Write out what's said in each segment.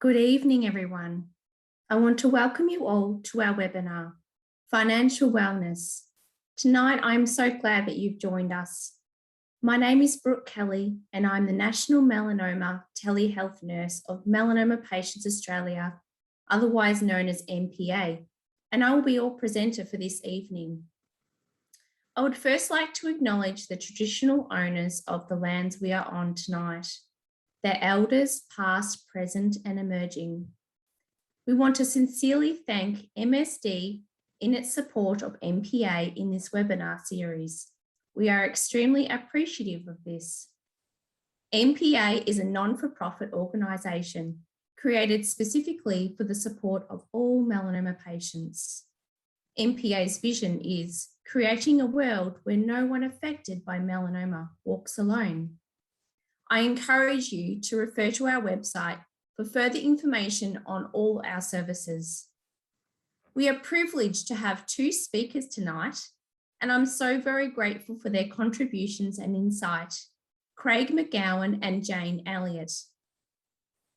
Good evening, everyone. I want to welcome you all to our webinar, Financial Wellness. Tonight, I'm so glad that you've joined us. My name is Brooke Kelly, and I'm the National Melanoma Telehealth Nurse of Melanoma Patients Australia, otherwise known as MPA, and I will be your presenter for this evening. I would first like to acknowledge the traditional owners of the lands we are on tonight, their elders, past, present, and emerging. We want to sincerely thank MSD in its support of MPA in this webinar series. We are extremely appreciative of this. MPA is a non-for-profit organisation created specifically for the support of all melanoma patients. MPA's vision is creating a world where no one affected by melanoma walks alone. I encourage you to refer to our website for further information on all our services. We are privileged to have two speakers tonight, and I'm so very grateful for their contributions and insight, Craig McGowan and Jane Elliott.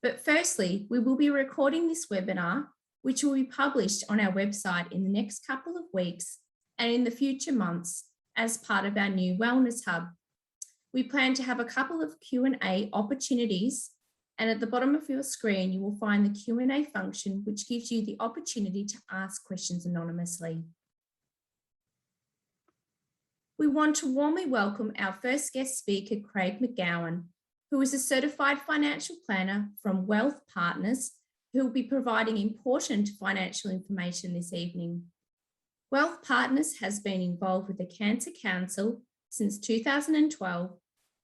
But firstly, we will be recording this webinar, which will be published on our website in the next couple of weeks and in the future months as part of our new Wellness Hub. We plan to have a couple of Q&A opportunities, and at the bottom of your screen, you will find the Q&A function, which gives you the opportunity to ask questions anonymously. We want to warmly welcome our first guest speaker, Craig McGowan, who is a certified financial planner from Wealth Partners, who will be providing important financial information this evening. Wealth Partners has been involved with the Cancer Council since 2012.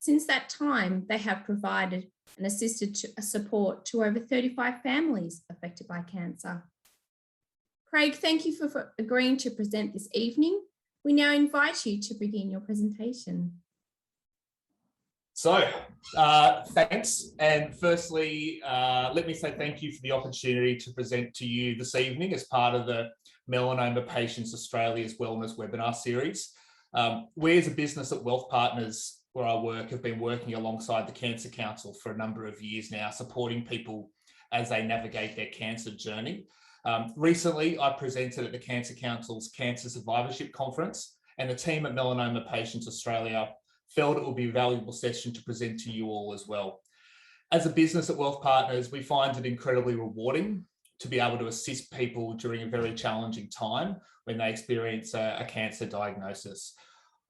Since that time, they have provided and assisted support to over 35 families affected by cancer. Craig, thank you for agreeing to present this evening. We now invite you to begin your presentation. So, thanks. And firstly, let me say thank you for the opportunity to present to you this evening as part of the Melanoma Patients Australia's Wellness Webinar Series. We as a business at Wealth Partners, where I work, have been working alongside the Cancer Council for a number of years now, supporting people as they navigate their cancer journey. Recently, I presented at the Cancer Council's Cancer Survivorship Conference, and the team at Melanoma Patients Australia felt it would be a valuable session to present to you all as well. As a business at Wealth Partners, we find it incredibly rewarding to be able to assist people during a very challenging time when they experience a cancer diagnosis.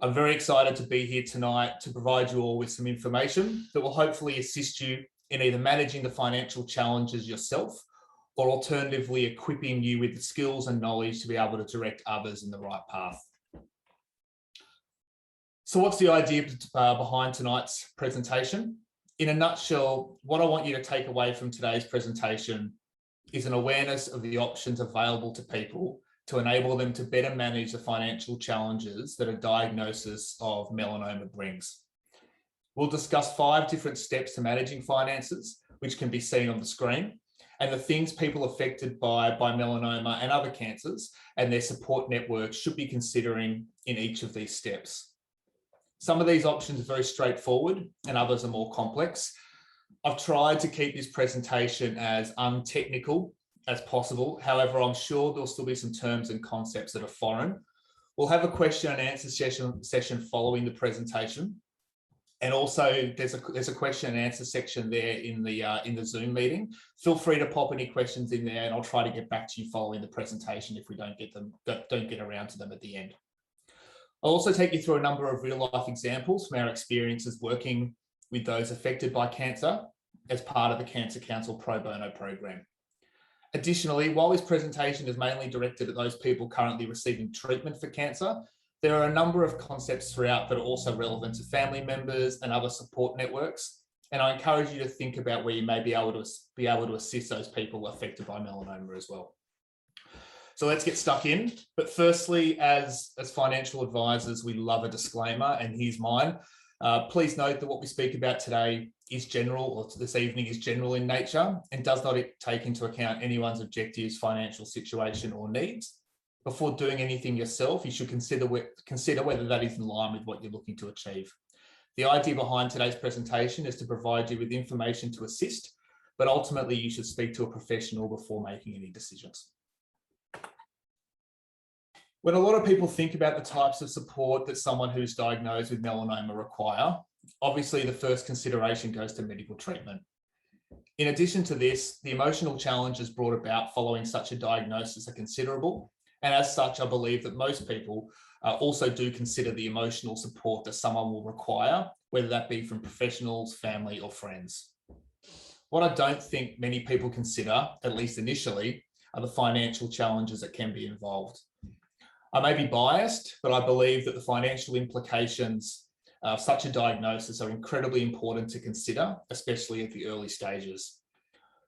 I'm very excited to be here tonight to provide you all with some information that will hopefully assist you in either managing the financial challenges yourself or alternatively equipping you with the skills and knowledge to be able to direct others in the right path. So what's the idea behind tonight's presentation? In a nutshell, what I want you to take away from today's presentation is an awareness of the options available to people to enable them to better manage the financial challenges that a diagnosis of melanoma brings. We'll discuss 5 different steps to managing finances, which can be seen on the screen, and the things people affected by melanoma and other cancers and their support networks should be considering in each of these steps. Some of these options are very straightforward and others are more complex. I've tried to keep this presentation as untechnical as possible. However, I'm sure there'll still be some terms and concepts that are foreign. We'll have a question and answer session following the presentation. And also there's a question and answer section there in the Zoom meeting. Feel free to pop any questions in there and I'll try to get back to you following the presentation if we don't get around to them at the end. I'll also take you through a number of real life examples from our experiences working with those affected by cancer as part of the Cancer Council Pro Bono program. Additionally, while this presentation is mainly directed at those people currently receiving treatment for cancer, there are a number of concepts throughout that are also relevant to family members and other support networks. And I encourage you to think about where you may be able to assist those people affected by melanoma as well. So let's get stuck in. But firstly, as financial advisors, we love a disclaimer, and here's mine. Please note that what we speak about today is general, or this evening is general in nature, and does not take into account anyone's objectives, financial situation, or needs. Before doing anything yourself, you should consider whether that is in line with what you're looking to achieve. The idea behind today's presentation is to provide you with information to assist, but ultimately you should speak to a professional before making any decisions. When a lot of people think about the types of support that someone who's diagnosed with melanoma require, obviously the first consideration goes to medical treatment. In addition to this, the emotional challenges brought about following such a diagnosis are considerable. And as such, I believe that most people also do consider the emotional support that someone will require, whether that be from professionals, family, or friends. What I don't think many people consider, at least initially, are the financial challenges that can be involved. I may be biased, but I believe that the financial implications of such a diagnosis are incredibly important to consider, especially at the early stages.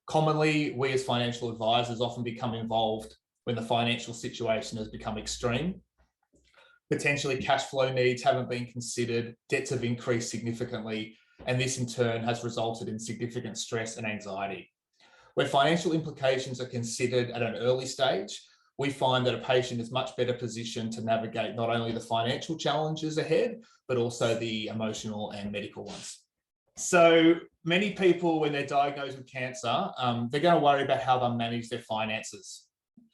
Commonly, we as financial advisors often become involved when the financial situation has become extreme. Potentially cash flow needs haven't been considered, debts have increased significantly, and this in turn has resulted in significant stress and anxiety. Where financial implications are considered at an early stage, we find that a patient is much better positioned to navigate not only the financial challenges ahead, but also the emotional and medical ones. So many people, when they're diagnosed with cancer, they're going to worry about how they'll manage their finances.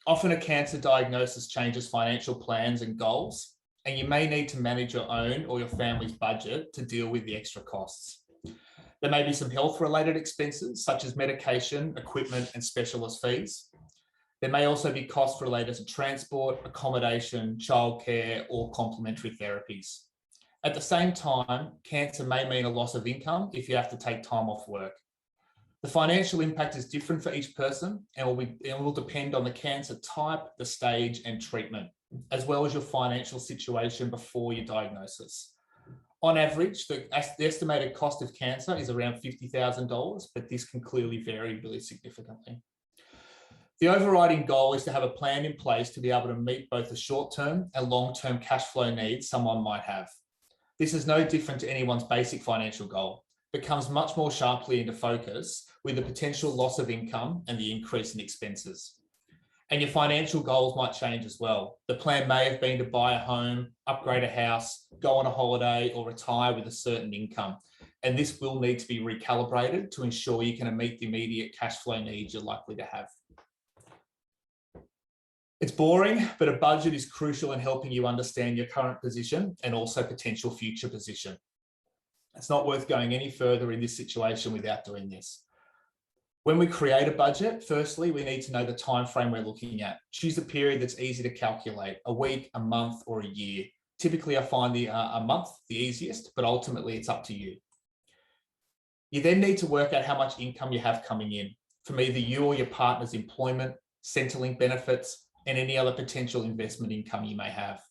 Often a cancer diagnosis changes financial plans and goals, and you may need to manage your own or your family's budget to deal with the extra costs. There may be some health-related expenses, such as medication, equipment, and specialist fees. There may also be costs related to transport, accommodation, childcare, or complementary therapies. At the same time, cancer may mean a loss of income if you have to take time off work. The financial impact is different for each person and will depend on the cancer type, the stage, and treatment, as well as your financial situation before your diagnosis. On average, the estimated cost of cancer is around $50,000, but this can clearly vary really significantly. The overriding goal is to have a plan in place to be able to meet both the short-term and long-term cash flow needs someone might have. This is no different to anyone's basic financial goal, but comes much more sharply into focus with the potential loss of income and the increase in expenses. And your financial goals might change as well. The plan may have been to buy a home, upgrade a house, go on a holiday, or retire with a certain income. And this will need to be recalibrated to ensure you can meet the immediate cash flow needs you're likely to have. It's boring, but a budget is crucial in helping you understand your current position and also potential future position. It's not worth going any further in this situation without doing this. When we create a budget, firstly, we need to know the time frame we're looking at. Choose a period that's easy to calculate, a week, a month, or a year. Typically, I find a month the easiest, but ultimately it's up to you. You then need to work out how much income you have coming in from either you or your partner's employment, Centrelink benefits, and any other potential investment income you may have.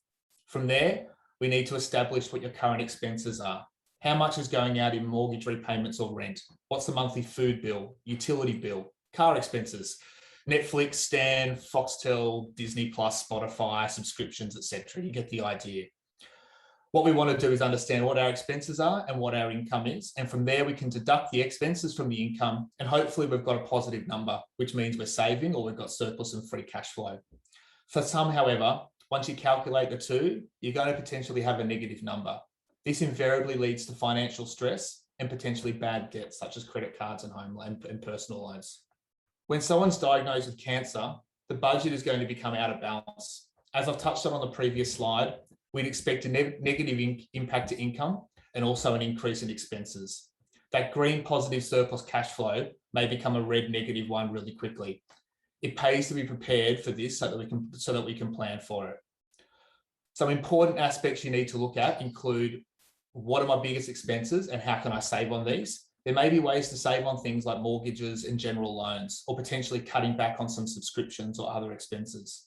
From there, we need to establish what your current expenses are. How much is going out in mortgage repayments or rent? What's the monthly food bill, utility bill, car expenses, Netflix, Stan, Foxtel, Disney+, Spotify, subscriptions, etc. You get the idea. What we want to do is understand what our expenses are and what our income is. And from there, we can deduct the expenses from the income. And hopefully we've got a positive number, which means we're saving or we've got surplus and free cash flow. For some, however, once you calculate the two, you're going to potentially have a negative number. This invariably leads to financial stress and potentially bad debts, such as credit cards and home loan and personal loans. When someone's diagnosed with cancer, the budget is going to become out of balance. As I've touched on the previous slide, we'd expect a negative impact to income and also an increase in expenses. That green positive surplus cash flow may become a red negative one really quickly. It pays to be prepared for this so that we can plan for it. Some important aspects you need to look at include, what are my biggest expenses and how can I save on these? There may be ways to save on things like mortgages and general loans, or potentially cutting back on some subscriptions or other expenses.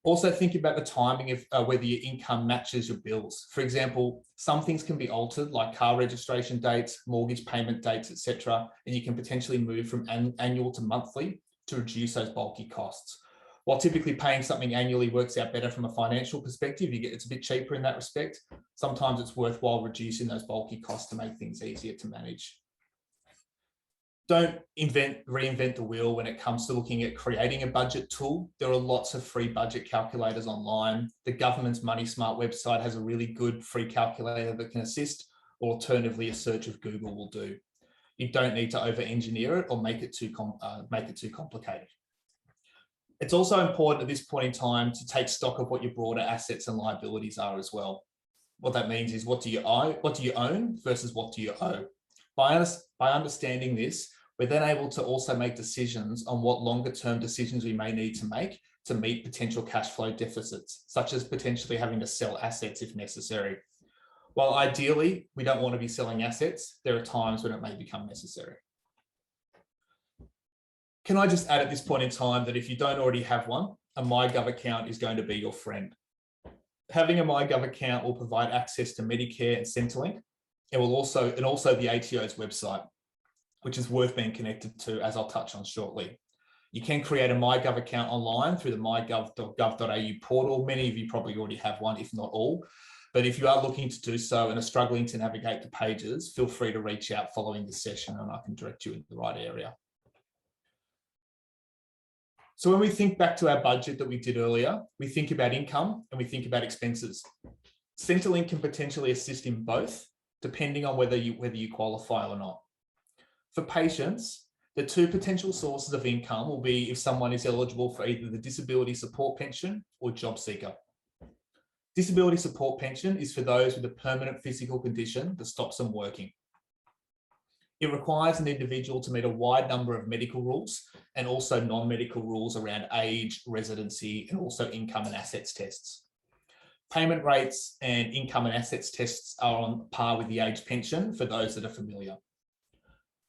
Also think about the timing of whether your income matches your bills. For example, some things can be altered, like car registration dates, mortgage payment dates, etc., and you can potentially move from annual to monthly to reduce those bulky costs. While typically paying something annually works out better from a financial perspective, it's a bit cheaper in that respect. Sometimes it's worthwhile reducing those bulky costs to make things easier to manage. Don't reinvent the wheel when it comes to looking at creating a budget tool. There are lots of free budget calculators online. The government's Money Smart website has a really good free calculator that can assist, or alternatively, a search of Google will do. You don't need to over-engineer it or make it too complicated. It's also important at this point in time to take stock of what your broader assets and liabilities are as well. What that means is what do you own versus what do you owe? By understanding this, we're then able to also make decisions on what longer term decisions we may need to make to meet potential cash flow deficits, such as potentially having to sell assets if necessary. While ideally we don't want to be selling assets, there are times when it may become necessary. Can I just add at this point in time that if you don't already have one, a MyGov account is going to be your friend. Having a MyGov account will provide access to Medicare and Centrelink, and also the ATO's website, which is worth being connected to, as I'll touch on shortly. You can create a MyGov account online through the mygov.gov.au portal. Many of you probably already have one, if not all. But if you are looking to do so and are struggling to navigate the pages, feel free to reach out following this session and I can direct you in the right area. So when we think back to our budget that we did earlier, we think about income and we think about expenses. Centrelink can potentially assist in both, depending on whether you qualify or not. For patients, the two potential sources of income will be if someone is eligible for either the disability support pension or job seeker. Disability support pension is for those with a permanent physical condition that stops them working. It requires an individual to meet a wide number of medical rules and also non-medical rules around age, residency, and also income and assets tests. Payment rates and income and assets tests are on par with the age pension for those that are familiar.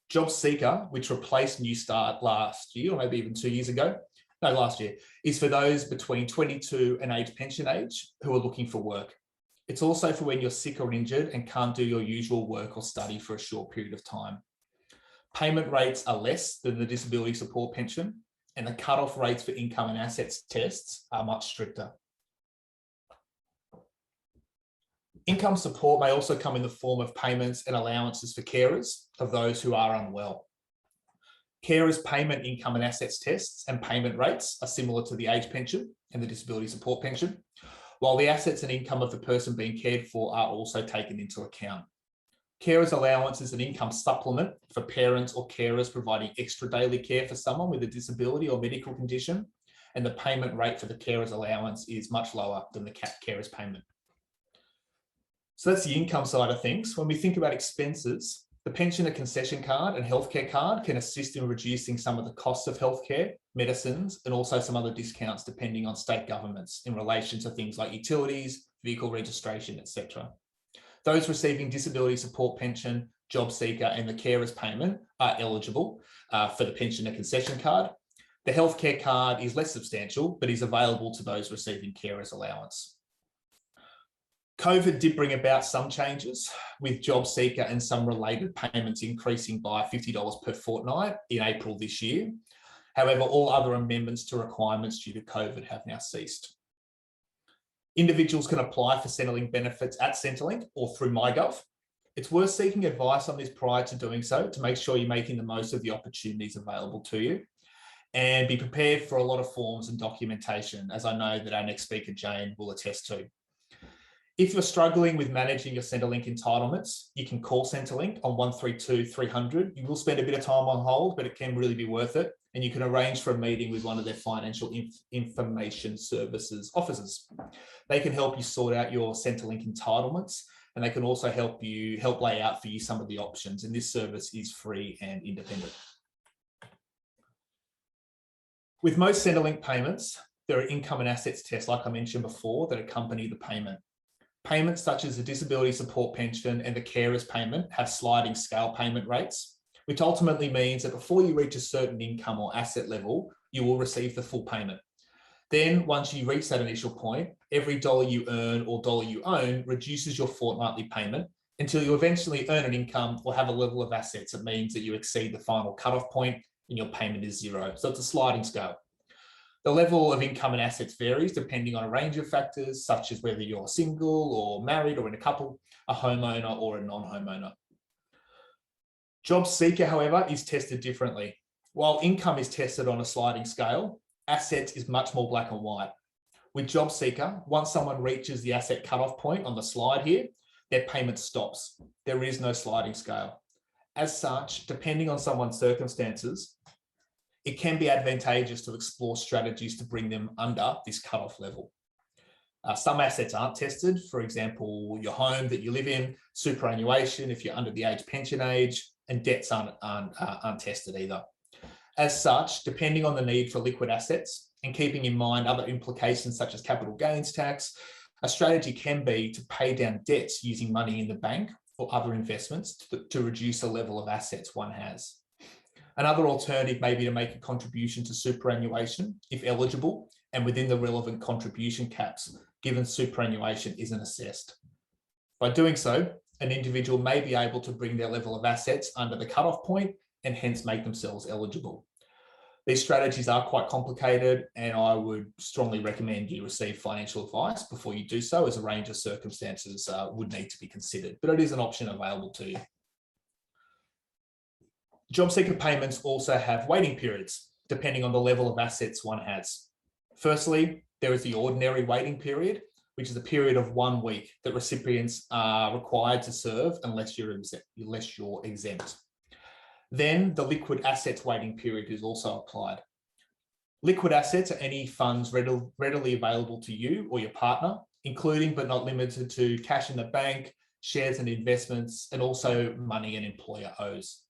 Job Seeker, which replaced Newstart last year, or maybe even 2 years ago, no, last year, is for those between 22 and age pension age who are looking for work. It's also for when you're sick or injured and can't do your usual work or study for a short period of time. Payment rates are less than the disability support pension, and the cut-off rates for income and assets tests are much stricter. Income support may also come in the form of payments and allowances for carers of those who are unwell. Carers' payment, income and assets tests and payment rates are similar to the age pension and the disability support pension, while the assets and income of the person being cared for are also taken into account. Carers' allowance is an income supplement for parents or carers providing extra daily care for someone with a disability or medical condition, and the payment rate for the carers' allowance is much lower than the carers' payment. So that's the income side of things. When we think about expenses, the pensioner concession card and healthcare card can assist in reducing some of the costs of healthcare, medicines, and also some other discounts depending on state governments in relation to things like utilities, vehicle registration, etc. Those receiving disability support pension, job seeker, and the carers payment are eligible for the pensioner concession card. The healthcare card is less substantial, but is available to those receiving carers allowance. COVID did bring about some changes, with job seeker and some related payments increasing by $50 per fortnight in April this year. However, all other amendments to requirements due to COVID have now ceased. Individuals can apply for Centrelink benefits at Centrelink or through MyGov. It's worth seeking advice on this prior to doing so to make sure you're making the most of the opportunities available to you, and be prepared for a lot of forms and documentation, as I know that our next speaker, Jane, will attest to. If you're struggling with managing your Centrelink entitlements, you can call Centrelink on 132 300. You will spend a bit of time on hold, but it can really be worth it. And you can arrange for a meeting with one of their financial information services officers. They can help you sort out your Centrelink entitlements, and they can also help lay out for you some of the options. And this service is free and independent. With most Centrelink payments, there are income and assets tests, like I mentioned before, that accompany the payment. Payments such as the disability support pension and the carers payment have sliding scale payment rates, which ultimately means that before you reach a certain income or asset level, you will receive the full payment. Then once you reach that initial point, every dollar you earn or dollar you own reduces your fortnightly payment until you eventually earn an income or have a level of assets. It means that you exceed the final cutoff point and your payment is zero. So it's a sliding scale. The level of income and assets varies depending on a range of factors, such as whether you're single or married or in a couple, a homeowner or a non-homeowner. Job seeker, however, is tested differently. While income is tested on a sliding scale, assets is much more black and white. With job seeker, once someone reaches the asset cutoff point on the slide here, their payment stops. There is no sliding scale. As such, depending on someone's circumstances, it can be advantageous to explore strategies to bring them under this cutoff level. Some assets aren't tested, for example, your home that you live in, superannuation if you're under the pension age, and debts aren't tested either. As such, depending on the need for liquid assets and keeping in mind other implications such as capital gains tax, a strategy can be to pay down debts using money in the bank or other investments to reduce the level of assets one has. Another alternative may be to make a contribution to superannuation if eligible and within the relevant contribution caps, given superannuation isn't assessed. By doing so, an individual may be able to bring their level of assets under the cutoff point and hence make themselves eligible. These strategies are quite complicated, and I would strongly recommend you receive financial advice before you do so, as a range of circumstances would need to be considered, but it is an option available to you. Job seeker payments also have waiting periods, depending on the level of assets one has. Firstly, there is the ordinary waiting period, which is a period of 1 week that recipients are required to serve unless you're exempt. Then the liquid assets waiting period is also applied. Liquid assets are any funds readily available to you or your partner, including but not limited to cash in the bank, shares and investments, and also money an employer owes.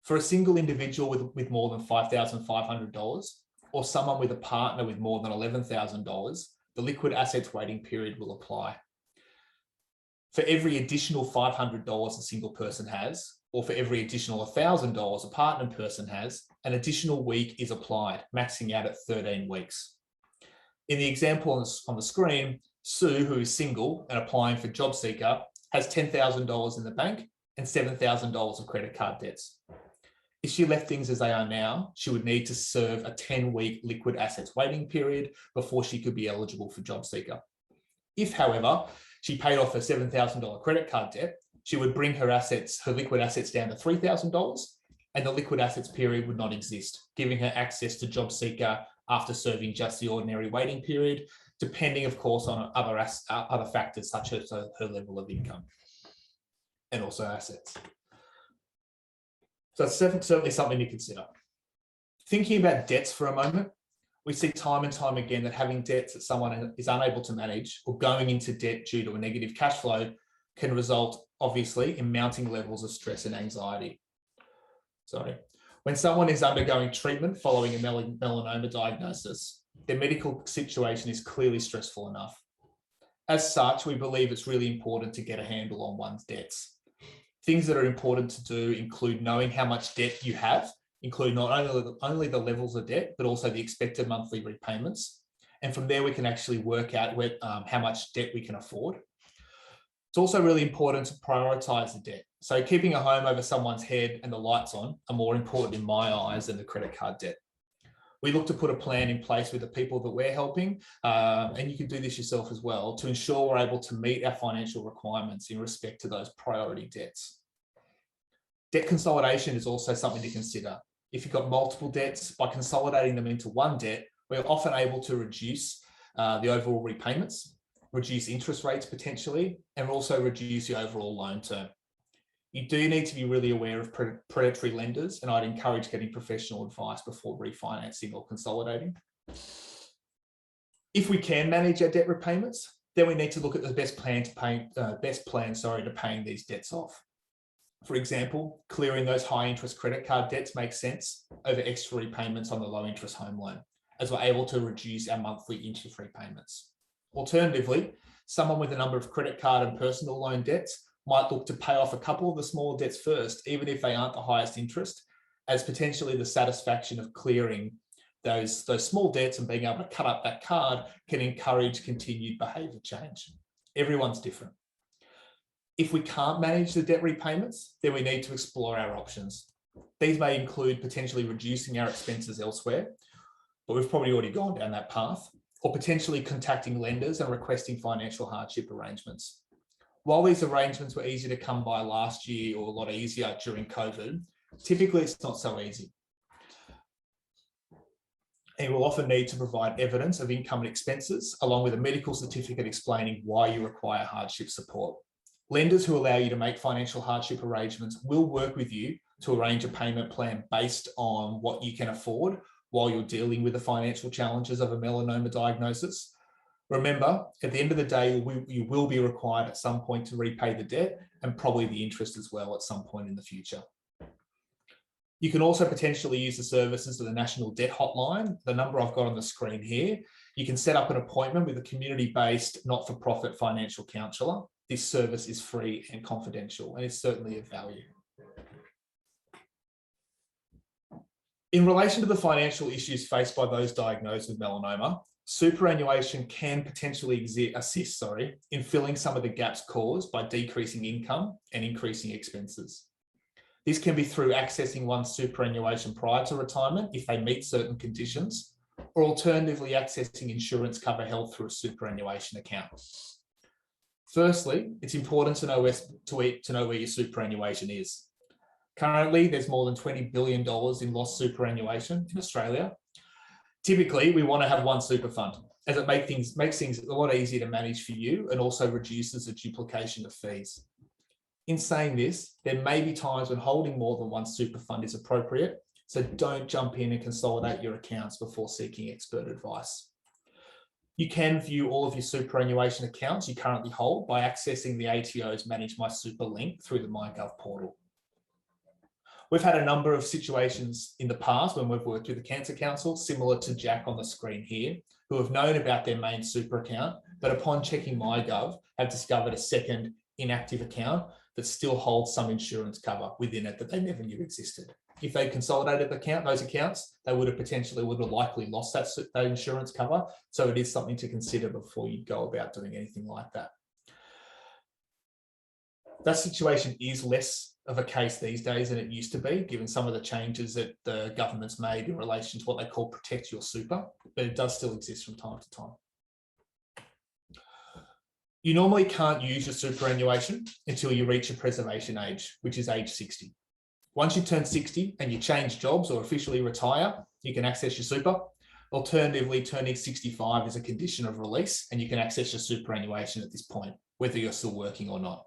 For a single individual with more than $5,500 or someone with a partner with more than $11,000, the liquid assets waiting period will apply. For every additional $500 a single person has, or for every additional $1,000 a partner person has, an additional week is applied, maxing out at 13 weeks. In the example on the screen, Sue, who is single and applying for JobSeeker, has $10,000 in the bank and $7,000 of credit card debts. If she left things as they are now, she would need to serve a 10-week liquid assets waiting period before she could be eligible for JobSeeker. If, however, she paid off her $7,000 credit card debt, she would bring her liquid assets down to $3,000, and the liquid assets period would not exist, giving her access to JobSeeker after serving just the ordinary waiting period, depending, of course, on other factors such as her level of income and also assets. So it's certainly something to consider. Thinking about debts for a moment, we see time and time again that having debts that someone is unable to manage or going into debt due to a negative cash flow can result, obviously, in mounting levels of stress and anxiety. When someone is undergoing treatment following a melanoma diagnosis, their medical situation is clearly stressful enough. As such, we believe it's really important to get a handle on one's debts. Things that are important to do include knowing how much debt you have, including not only the levels of debt, but also the expected monthly repayments. And from there, we can actually work out how much debt we can afford. It's also really important to prioritize the debt. So keeping a home over someone's head and the lights on are more important in my eyes than the credit card debt. We look to put a plan in place with the people that we're helping, and you can do this yourself as well, to ensure we're able to meet our financial requirements in respect to those priority debts. Debt consolidation is also something to consider. If you've got multiple debts, by consolidating them into one debt, we're often able to reduce the overall repayments, reduce interest rates potentially, and also reduce the overall loan term. You do need to be really aware of predatory lenders, and I'd encourage getting professional advice before refinancing or consolidating. If we can manage our debt repayments, then we need to look at the best plan to paying these debts off. For example, clearing those high interest credit card debts makes sense over extra repayments on the low interest home loan, as we're able to reduce our monthly interest repayments. Alternatively, someone with a number of credit card and personal loan debts might look to pay off a couple of the smaller debts first, even if they aren't the highest interest, as potentially the satisfaction of clearing those small debts and being able to cut up that card can encourage continued behaviour change. Everyone's different. If we can't manage the debt repayments, then we need to explore our options. These may include potentially reducing our expenses elsewhere, but we've probably already gone down that path, or potentially contacting lenders and requesting financial hardship arrangements. While these arrangements were easy to come by last year or a lot easier during COVID, typically it's not so easy. And we'll often need to provide evidence of income and expenses, along with a medical certificate explaining why you require hardship support. Lenders who allow you to make financial hardship arrangements will work with you to arrange a payment plan based on what you can afford while you're dealing with the financial challenges of a melanoma diagnosis. Remember, at the end of the day, you will be required at some point to repay the debt and probably the interest as well at some point in the future. You can also potentially use the services of the National Debt Hotline, the number I've got on the screen here. You can set up an appointment with a community-based, not-for-profit financial counsellor. This service is free and confidential, and is certainly of value. In relation to the financial issues faced by those diagnosed with melanoma, superannuation can potentially assist in filling some of the gaps caused by decreasing income and increasing expenses. This can be through accessing one's superannuation prior to retirement if they meet certain conditions, or alternatively accessing insurance cover held through a superannuation account. Firstly, it's important to know where your superannuation is. Currently, there's more than $20 billion in lost superannuation in Australia. Typically, we want to have one super fund, as it makes things a lot easier to manage for you and also reduces the duplication of fees. In saying this, there may be times when holding more than one super fund is appropriate, so don't jump in and consolidate your accounts before seeking expert advice. You can view all of your superannuation accounts you currently hold by accessing the ATO's Manage My Super link through the MyGov portal. We've had a number of situations in the past when we've worked with the Cancer Council, similar to Jack on the screen here, who have known about their main super account, but upon checking MyGov, have discovered a second inactive account that still holds some insurance cover within it that they never knew existed. If they consolidated those accounts, they would have likely lost that insurance cover. So it is something to consider before you go about doing anything like that. That situation is less of a case these days than it used to be, given some of the changes that the government's made in relation to what they call Protect Your Super, but it does still exist from time to time. You normally can't use your superannuation until you reach a preservation age, which is age 60. Once you turn 60 and you change jobs or officially retire, you can access your super. Alternatively, turning 65 is a condition of release, and you can access your superannuation at this point, whether you're still working or not.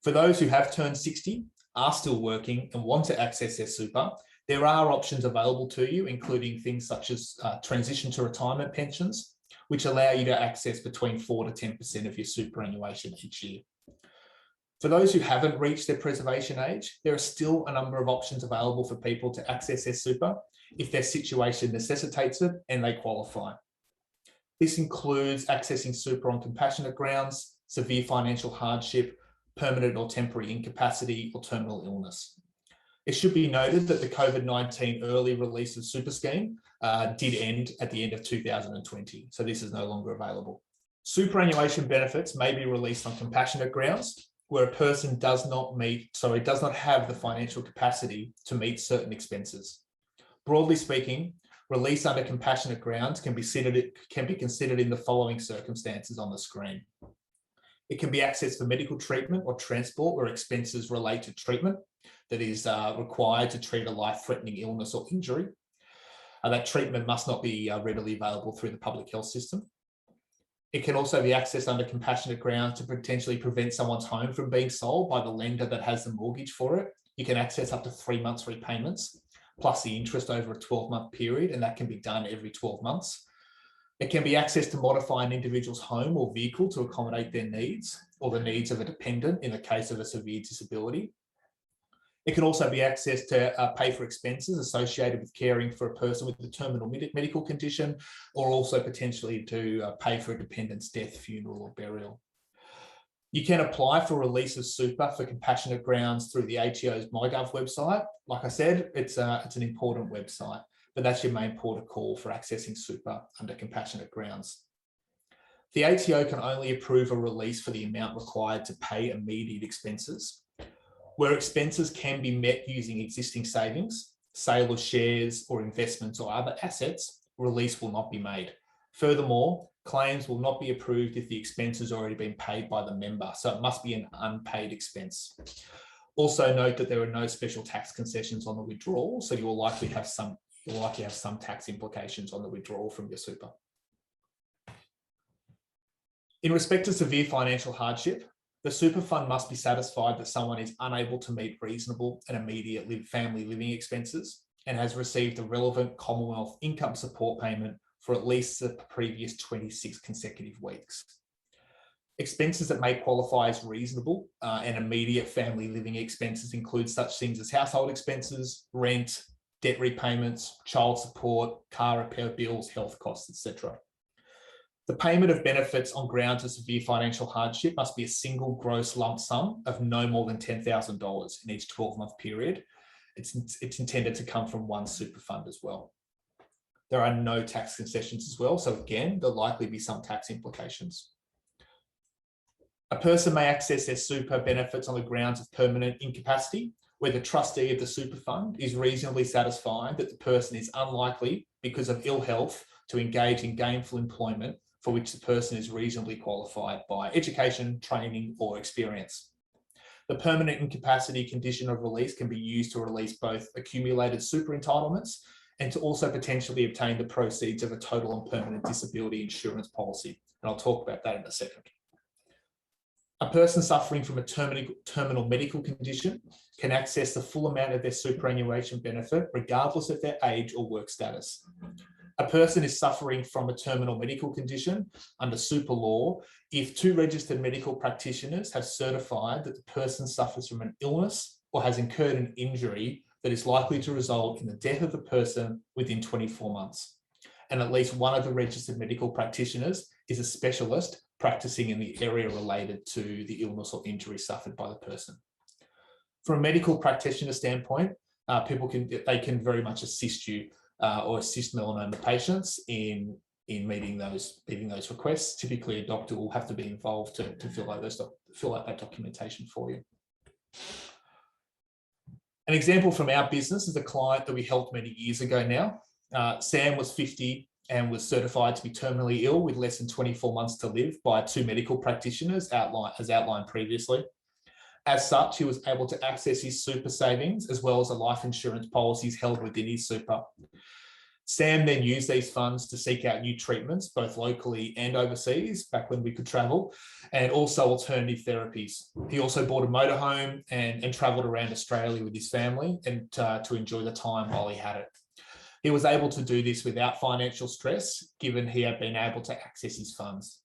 For those who have turned 60, are still working and want to access their super, there are options available to you, including things such as transition to retirement pensions, which allow you to access between 4 to 10% of your superannuation each year. For those who haven't reached their preservation age, there are still a number of options available for people to access their super if their situation necessitates it and they qualify. This includes accessing super on compassionate grounds, severe financial hardship, permanent or temporary incapacity, or terminal illness. It should be noted that the COVID-19 early release of super scheme did end at the end of 2020, so this is no longer available. Superannuation benefits may be released on compassionate grounds, where a person does not have the financial capacity to meet certain expenses. Broadly speaking, release under compassionate grounds can be considered in the following circumstances on the screen. It can be accessed for medical treatment or transport where expenses relate to treatment that is required to treat a life-threatening illness or injury. That treatment must not be readily available through the public health system. It can also be accessed under compassionate grounds to potentially prevent someone's home from being sold by the lender that has the mortgage for it. You can access up to 3 months repayments, plus the interest over a 12-month period, and that can be done every 12 months. It can be accessed to modify an individual's home or vehicle to accommodate their needs or the needs of a dependent in the case of a severe disability. It can also be accessed to pay for expenses associated with caring for a person with a terminal medical condition, or also potentially to pay for a dependent's death, funeral, or burial. You can apply for release of super for compassionate grounds through the ATO's MyGov website. Like I said, it's an important website, but that's your main port of call for accessing super under compassionate grounds. The ATO can only approve a release for the amount required to pay immediate expenses. Where expenses can be met using existing savings, sale of shares or investments or other assets, release will not be made. Furthermore, claims will not be approved if the expense has already been paid by the member, so it must be an unpaid expense. Also note that there are no special tax concessions on the withdrawal, so you will likely have some tax implications on the withdrawal from your super. In respect to severe financial hardship, the super fund must be satisfied that someone is unable to meet reasonable and immediate family living expenses and has received a relevant Commonwealth income support payment for at least the previous 26 consecutive weeks. Expenses that may qualify as reasonable and immediate family living expenses include such things as household expenses, rent, debt repayments, child support, car repair bills, health costs, etc. The payment of benefits on grounds of severe financial hardship must be a single gross lump sum of no more than $10,000 in each 12-month period. It's intended to come from one super fund as well. There are no tax concessions as well, so again, there'll likely be some tax implications. A person may access their super benefits on the grounds of permanent incapacity, where the trustee of the super fund is reasonably satisfied that the person is unlikely, because of ill health, to engage in gainful employment for which the person is reasonably qualified by education, training, or experience. The permanent incapacity condition of release can be used to release both accumulated super entitlements and to also potentially obtain the proceeds of a total and permanent disability insurance policy. And I'll talk about that in a second. A person suffering from a terminal medical condition can access the full amount of their superannuation benefit regardless of their age or work status. A person is suffering from a terminal medical condition under super law if two registered medical practitioners have certified that the person suffers from an illness or has incurred an injury that is likely to result in the death of the person within 24 months. And at least one of the registered medical practitioners is a specialist practicing in the area related to the illness or injury suffered by the person. From a medical practitioner standpoint, they can very much assist you or assist melanoma patients in meeting those requests. Typically, a doctor will have to be involved to fill out that documentation for you. An example from our business is a client that we helped many years ago now. Sam was 50 and was certified to be terminally ill with less than 24 months to live by two medical practitioners as outlined previously. As such, he was able to access his super savings as well as the life insurance policies held within his super. Sam then used these funds to seek out new treatments, both locally and overseas, back when we could travel, and also alternative therapies. He also bought a motorhome and travelled around Australia with his family and to enjoy the time while he had it. He was able to do this without financial stress, given he had been able to access his funds.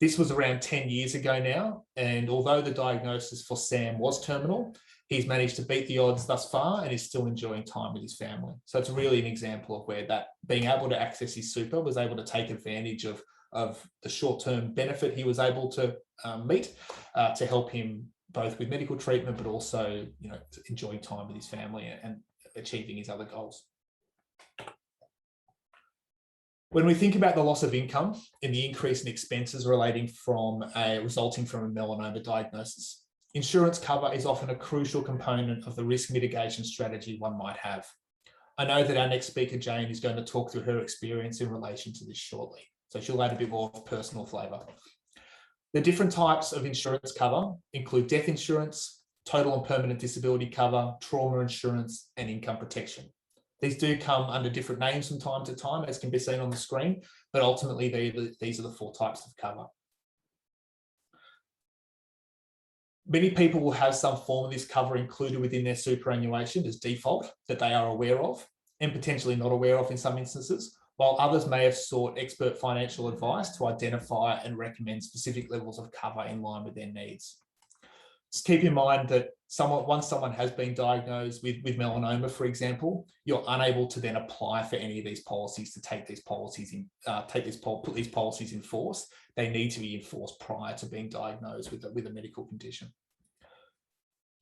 This was around 10 years ago now, and although the diagnosis for Sam was terminal, he's managed to beat the odds thus far and is still enjoying time with his family. So it's really an example of where that being able to access his super was able to take advantage of the short-term benefit he was able to meet to help him both with medical treatment, but also, enjoying time with his family and achieving his other goals. When we think about the loss of income and the increase in expenses resulting from a melanoma diagnosis, insurance cover is often a crucial component of the risk mitigation strategy one might have. I know that our next speaker, Jane, is going to talk through her experience in relation to this shortly, so she'll add a bit more personal flavour. The different types of insurance cover include death insurance, total and permanent disability cover, trauma insurance, and income protection. These do come under different names from time to time, as can be seen on the screen, but ultimately these are the four types of cover. Many people will have some form of this cover included within their superannuation as default that they are aware of and potentially not aware of in some instances, while others may have sought expert financial advice to identify and recommend specific levels of cover in line with their needs. Just keep in mind that once someone has been diagnosed with melanoma, for example, you're unable to then apply for any of these policies to take these policies in, put these policies in force. They need to be enforced prior to being diagnosed with a medical condition.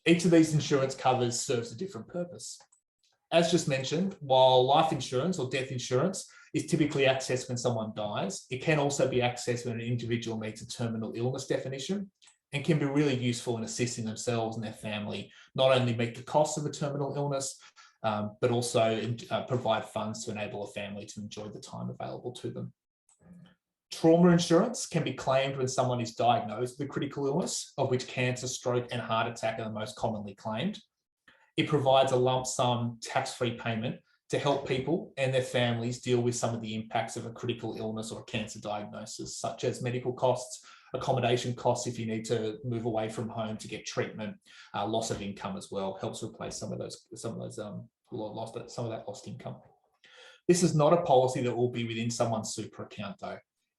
Each of these insurance covers serves a different purpose. As just mentioned, while life insurance or death insurance is typically accessed when someone dies, it can also be accessed when an individual meets a terminal illness definition, and can be really useful in assisting themselves and their family, not only meet the costs of a terminal illness, but also provide funds to enable a family to enjoy the time available to them. Trauma insurance can be claimed when someone is diagnosed with a critical illness, of which cancer, stroke, and heart attack are the most commonly claimed. It provides a lump sum tax-free payment to help people and their families deal with some of the impacts of a critical illness or a cancer diagnosis, such as medical costs, accommodation costs if you need to move away from home to get treatment, loss of income as well, helps replace some of that lost income. This is not a policy that will be within someone's super account though.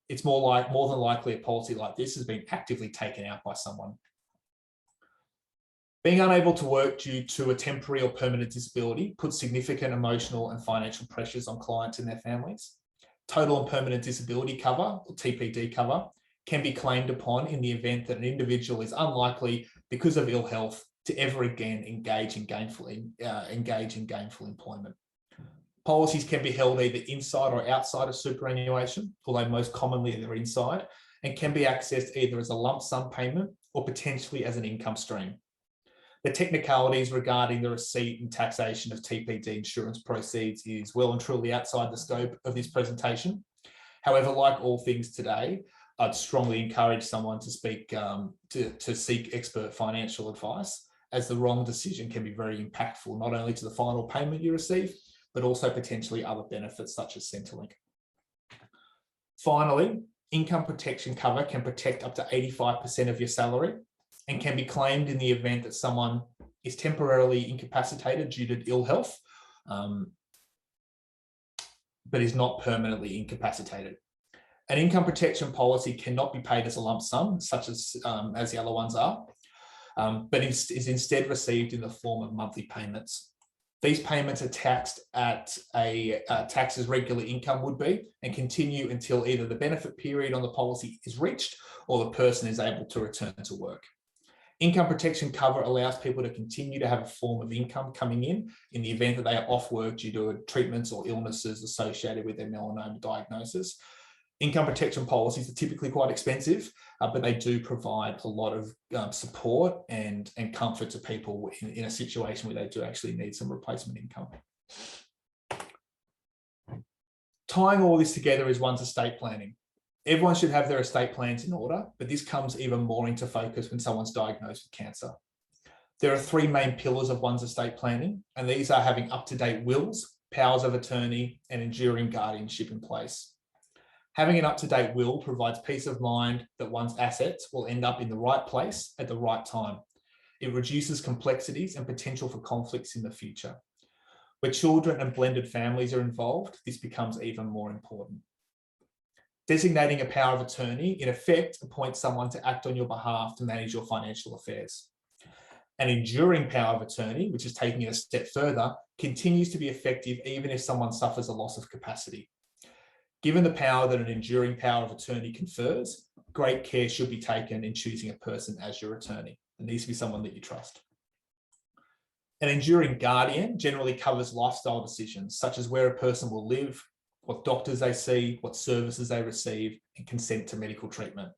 It's more than likely a policy like this has been actively taken out by someone. Being unable to work due to a temporary or permanent disability puts significant emotional and financial pressures on clients and their families. Total and permanent disability cover, or TPD cover, can be claimed upon in the event that an individual is unlikely, because of ill health, to ever again engage in gainful employment. Policies can be held either inside or outside of superannuation, although most commonly they're inside, and can be accessed either as a lump sum payment or potentially as an income stream. The technicalities regarding the receipt and taxation of TPD insurance proceeds is well and truly outside the scope of this presentation. However, like all things today, I'd strongly encourage someone to seek expert financial advice, as the wrong decision can be very impactful, not only to the final payment you receive, but also potentially other benefits such as Centrelink. Finally, income protection cover can protect up to 85% of your salary and can be claimed in the event that someone is temporarily incapacitated due to ill health, but is not permanently incapacitated. An income protection policy cannot be paid as a lump sum, such as the other ones are, but is instead received in the form of monthly payments. These payments are taxed at a tax as regular income would be, and continue until either the benefit period on the policy is reached or the person is able to return to work. Income protection cover allows people to continue to have a form of income coming in the event that they are off work due to treatments or illnesses associated with their melanoma diagnosis. Income protection policies are typically quite expensive, but they do provide a lot of support and comfort to people in a situation where they do actually need some replacement income. Tying all this together is one's estate planning. Everyone should have their estate plans in order, but this comes even more into focus when someone's diagnosed with cancer. There are three main pillars of one's estate planning, and these are having up-to-date wills, powers of attorney, and enduring guardianship in place. Having an up-to-date will provides peace of mind that one's assets will end up in the right place at the right time. It reduces complexities and potential for conflicts in the future. Where children and blended families are involved, this becomes even more important. Designating a power of attorney, in effect, appoints someone to act on your behalf to manage your financial affairs. An enduring power of attorney, which is taking it a step further, continues to be effective even if someone suffers a loss of capacity. Given the power that an enduring power of attorney confers, great care should be taken in choosing a person as your attorney. It needs to be someone that you trust. An enduring guardian generally covers lifestyle decisions, such as where a person will live, what doctors they see, what services they receive, and consent to medical treatment.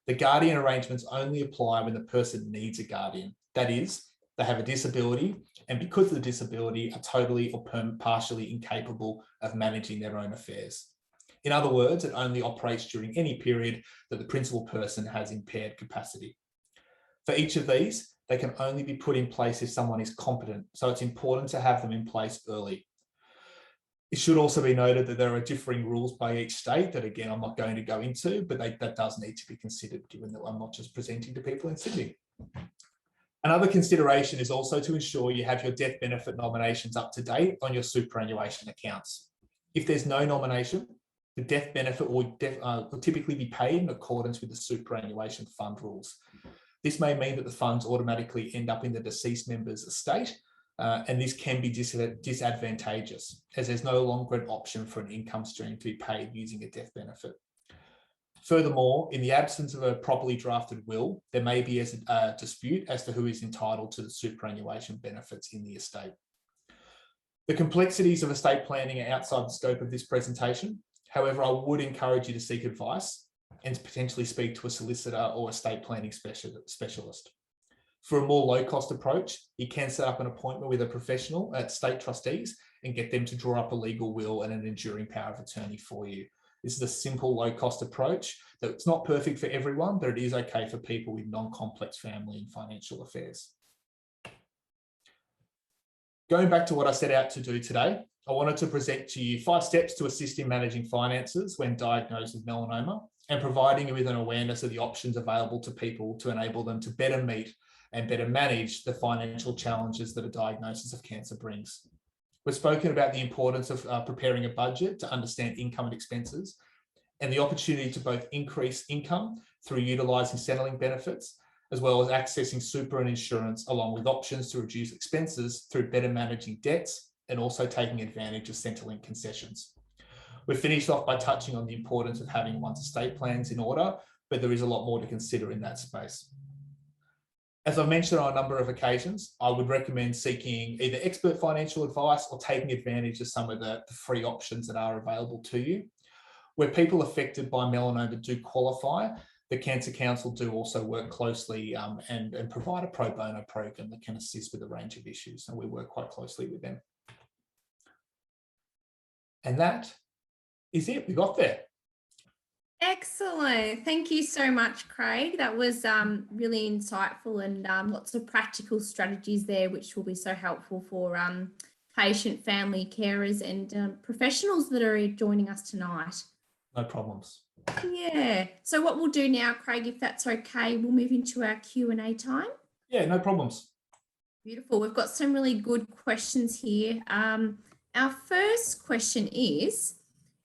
The guardian arrangements only apply when the person needs a guardian. That is, they have a disability, and because of the disability, are totally or partially incapable of managing their own affairs. In other words, it only operates during any period that the principal person has impaired capacity. For each of these, they can only be put in place if someone is competent, so it's important to have them in place early. It should also be noted that there are differing rules by each state that, again, I'm not going to go into, but that does need to be considered, given that I'm not just presenting to people in Sydney. Another consideration is also to ensure you have your death benefit nominations up to date on your superannuation accounts. If there's no nomination, the death benefit will typically be paid in accordance with the superannuation fund rules. This may mean that the funds automatically end up in the deceased member's estate, and this can be disadvantageous, as there's no longer an option for an income stream to be paid using a death benefit. Furthermore, in the absence of a properly drafted will, there may be a dispute as to who is entitled to the superannuation benefits in the estate. The complexities of estate planning are outside the scope of this presentation. However, I would encourage you to seek advice and to potentially speak to a solicitor or estate planning specialist. For a more low-cost approach, you can set up an appointment with a professional at State Trustees and get them to draw up a legal will and an enduring power of attorney for you. This is a simple, low-cost approach that's not perfect for everyone, but it is okay for people with non-complex family and financial affairs. Going back to what I set out to do today, I wanted to present to you 5 steps to assist in managing finances when diagnosed with melanoma and providing you with an awareness of the options available to people to enable them to better meet and better manage the financial challenges that a diagnosis of cancer brings. We've spoken about the importance of preparing a budget to understand income and expenses, and the opportunity to both increase income through utilising Centrelink benefits, as well as accessing super and insurance, along with options to reduce expenses through better managing debts and also taking advantage of Centrelink concessions. We finished off by touching on the importance of having one's estate plans in order, but there is a lot more to consider in that space. As I've mentioned on a number of occasions, I would recommend seeking either expert financial advice or taking advantage of some of the free options that are available to you. Where people affected by melanoma do qualify, the Cancer Council do also work closely and provide a pro bono program that can assist with a range of issues, and we work quite closely with them. And that is it. We got there. Excellent. Thank you so much, Craig. That was really insightful, and lots of practical strategies there, which will be so helpful for patient, family, carers and professionals that are joining us tonight. No problems. Yeah. So what we'll do now, Craig, if that's okay, we'll move into our Q&A time. Yeah, no problems. Beautiful. We've got some really good questions here. Our first question is,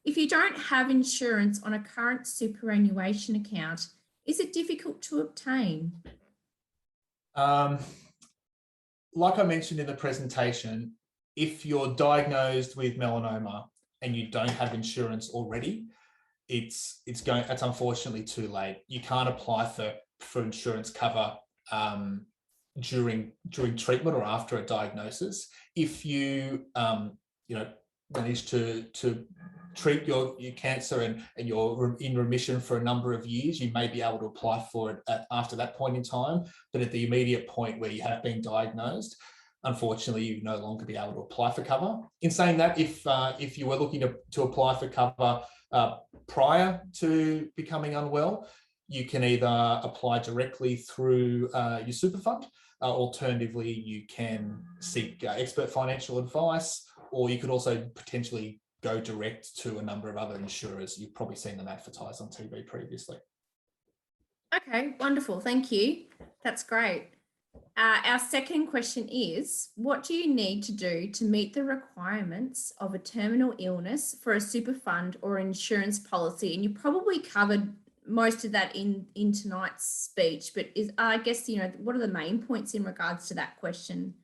if you don't have insurance on a current superannuation account, is it difficult to obtain? Like I mentioned in the presentation, if you're diagnosed with melanoma and you don't have insurance already, it's unfortunately too late. You can't apply for insurance cover during treatment or after a diagnosis. If you manage to treat your cancer and you're in remission for a number of years, you may be able to apply for it after that point in time. But at the immediate point where you have been diagnosed, unfortunately, you no longer be able to apply for cover. In saying that, if you were looking to apply for cover prior to becoming unwell, you can either apply directly through your super fund. Alternatively, you can seek expert financial advice, or you could also potentially go direct to a number of other insurers. You've probably seen them advertised on TV previously. Okay, wonderful. Thank you. That's great. Our second question is, what do you need to do to meet the requirements of a terminal illness for a super fund or insurance policy? And you probably covered most of that in tonight's speech, but I guess, what are the main points in regards to that question?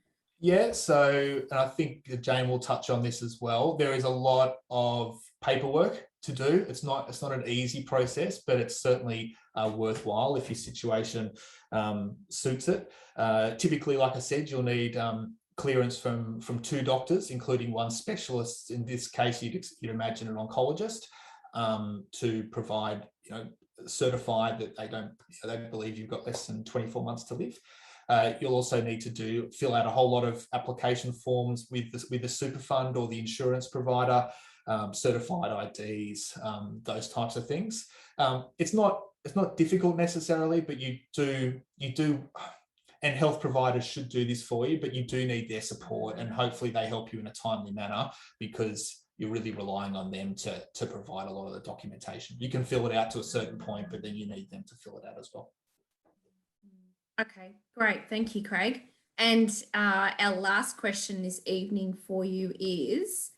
Yeah, so I think Jane will touch on this as well. There is a lot of paperwork to do. It's not an easy process, but it's certainly worthwhile if your situation suits it. Typically, like I said, you'll need clearance from 2 doctors, including one specialist. In this case, you'd imagine an oncologist, to provide, certify that they believe you've got less than 24 months to live. You'll also need to fill out a whole lot of application forms with the super fund or the insurance provider, certified IDs, those types of things. It's not difficult necessarily, but you do, and health providers should do this for you, but you do need their support, and hopefully they help you in a timely manner, because you're really relying on them to provide a lot of the documentation. You can fill it out to a certain point, but then you need them to fill it out as well. Okay, great. Thank you, Craig. And our last question this evening for you is,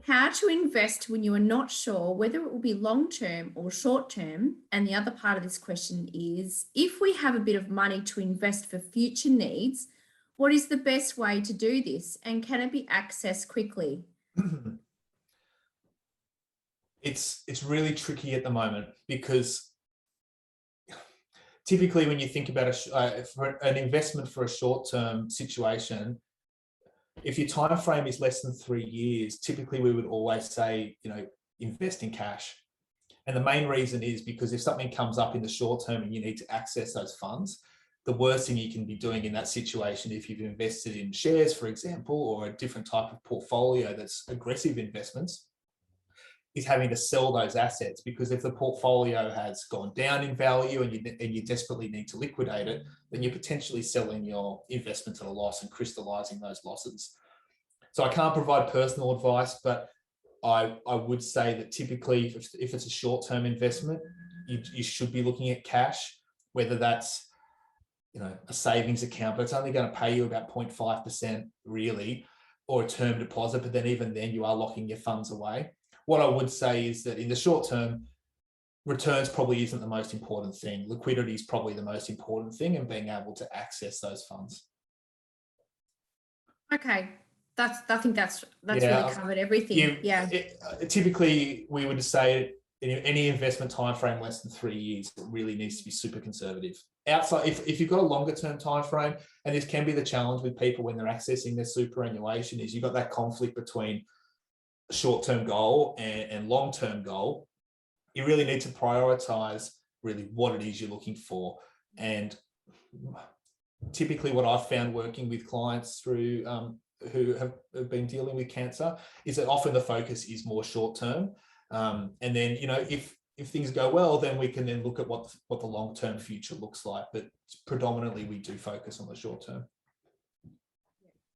how to invest when you are not sure whether it will be long-term or short-term? And the other part of this question is, if we have a bit of money to invest for future needs, what is the best way to do this? And can it be accessed quickly? It's really tricky at the moment, because typically when you think about for an investment for a short-term situation, if your time frame is less than 3 years, typically we would always say, invest in cash. And the main reason is because if something comes up in the short term and you need to access those funds, the worst thing you can be doing in that situation, if you've invested in shares, for example, or a different type of portfolio that's aggressive investments, is having to sell those assets. Because if the portfolio has gone down in value and you desperately need to liquidate it, then you're potentially selling your investment at a loss and crystallizing those losses. So I can't provide personal advice, but I would say that typically if it's a short-term investment, you should be looking at cash, whether that's, a savings account, but it's only going to pay you about 0.5% really, or a term deposit. But then even then you are locking your funds away. What I would say is that in the short term, returns probably isn't the most important thing. Liquidity is probably the most important thing, and being able to access those funds. Okay. I think that's really covered everything. Typically, we would say any investment time frame less than 3 years, it really needs to be super conservative. Outside, if you've got a longer term time frame, and this can be the challenge with people when they're accessing their superannuation, is you've got that conflict between short term goal and long term goal. You really need to prioritize really what it is you're looking for. And typically what I've found working with clients through who have been dealing with cancer is that often the focus is more short term. And then, if things go well, then we can then look at what the long-term future looks like. But predominantly we do focus on the short term.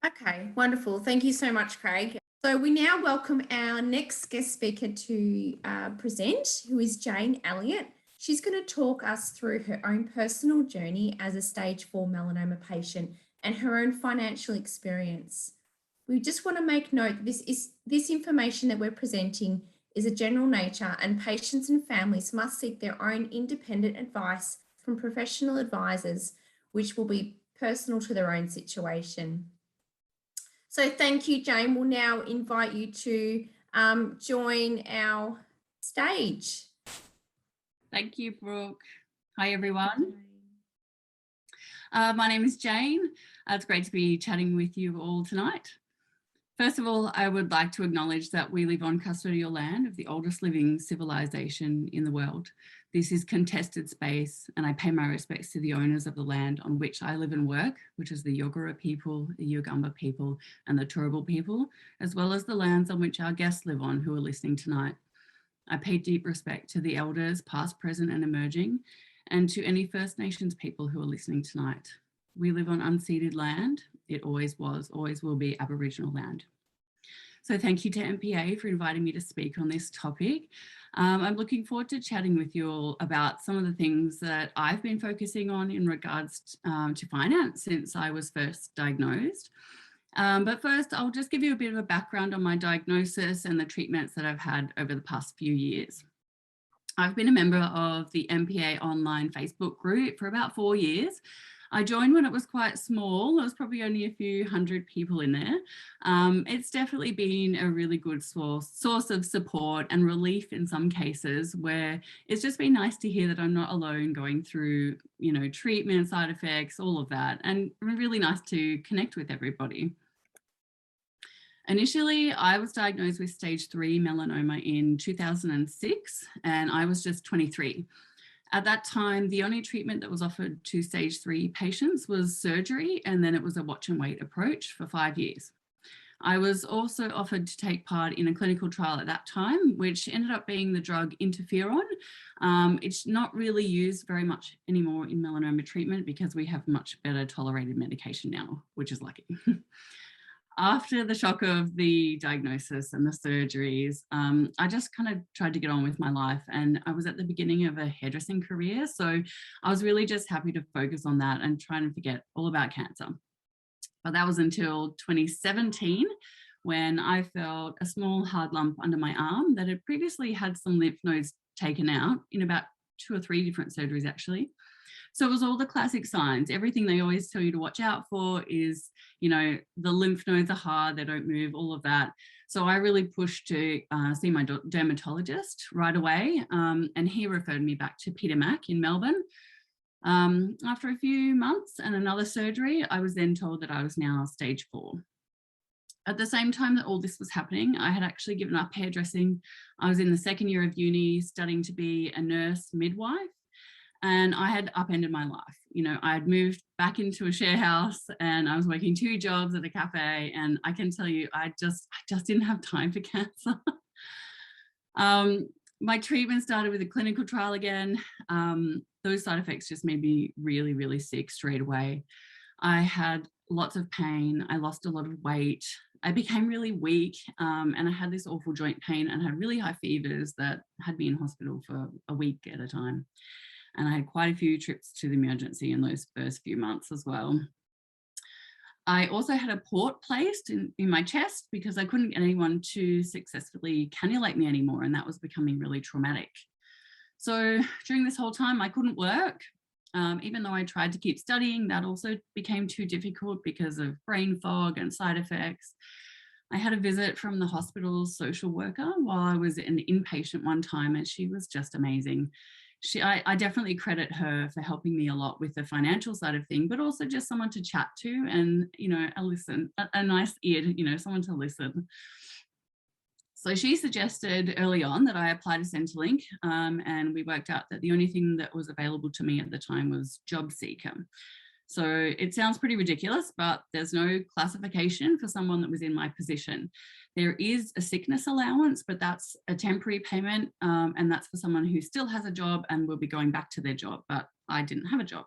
Okay, wonderful. Thank you so much, Craig. So we now welcome our next guest speaker to present, who is Jane Elliott. She's going to talk us through her own personal journey as a stage 4 melanoma patient and her own financial experience. We just want to make note this information that we're presenting is a general nature, and patients and families must seek their own independent advice from professional advisors, which will be personal to their own situation. So thank you, Jane. We'll now invite you to join our stage. Thank you, Brooke. Hi, everyone. My name is Jane. It's great to be chatting with you all tonight. First of all, I would like to acknowledge that we live on custodial land of the oldest living civilization in the world. This is contested space, and I pay my respects to the owners of the land on which I live and work, which is the Yagara people, the Yugambeh people, and the Turrbal people, as well as the lands on which our guests live on who are listening tonight. I pay deep respect to the elders, past, present, and emerging, and to any First Nations people who are listening tonight. We live on unceded land. It always was, always will be Aboriginal land. So thank you to MPA for inviting me to speak on this topic. I'm looking forward to chatting with you all about some of the things that I've been focusing on in regards to finance since I was first diagnosed. But first, I'll just give you a bit of a background on my diagnosis and the treatments that I've had over the past few years. I've been a member of the MPA online Facebook group for about 4 years. I joined when it was quite small. There was probably only a few hundred people in there. It's definitely been a really good source of support and relief in some cases, where it's just been nice to hear that I'm not alone going through, treatment, side effects, all of that, and really nice to connect with everybody. Initially, I was diagnosed with stage 3 melanoma in 2006, and I was just 23. At that time, the only treatment that was offered to stage 3 patients was surgery, and then it was a watch and wait approach for 5 years. I was also offered to take part in a clinical trial at that time, which ended up being the drug interferon. It's not really used very much anymore in melanoma treatment because we have much better tolerated medication now, which is lucky. After the shock of the diagnosis and the surgeries, I just kind of tried to get on with my life, and I was at the beginning of a hairdressing career. So I was really just happy to focus on that and try and forget all about cancer. But that was until 2017 when I felt a small hard lump under my arm that had previously had some lymph nodes taken out in about 2 or 3 different surgeries actually. So it was all the classic signs. Everything they always tell you to watch out for is, the lymph nodes are hard, they don't move, all of that. So I really pushed to see my dermatologist right away, and he referred me back to Peter Mac in Melbourne. After a few months and another surgery, I was then told that I was now stage 4. At the same time that all this was happening, I had actually given up hairdressing. I was in the 2nd year of uni studying to be a nurse midwife. And I had upended my life. I had moved back into a share house and I was working 2 jobs at a cafe. And I can tell you, I just didn't have time for cancer. My treatment started with a clinical trial again. Those side effects just made me really, really sick straight away. I had lots of pain. I lost a lot of weight. I became really weak, and I had this awful joint pain and had really high fevers that had me in hospital for a week at a time. And I had quite a few trips to the emergency in those first few months as well. I also had a port placed in my chest because I couldn't get anyone to successfully cannulate me anymore, and that was becoming really traumatic. So during this whole time, I couldn't work. Even though I tried to keep studying, that also became too difficult because of brain fog and side effects. I had a visit from the hospital's social worker while I was an inpatient one time, and she was just amazing. I definitely credit her for helping me a lot with the financial side of things, but also just someone to chat to and, a nice ear, someone to listen. So she suggested early on that I apply to Centrelink, and we worked out that the only thing that was available to me at the time was Job Seeker. So it sounds pretty ridiculous, but there's no classification for someone that was in my position. There is a sickness allowance, but that's a temporary payment, and that's for someone who still has a job and will be going back to their job, but I didn't have a job.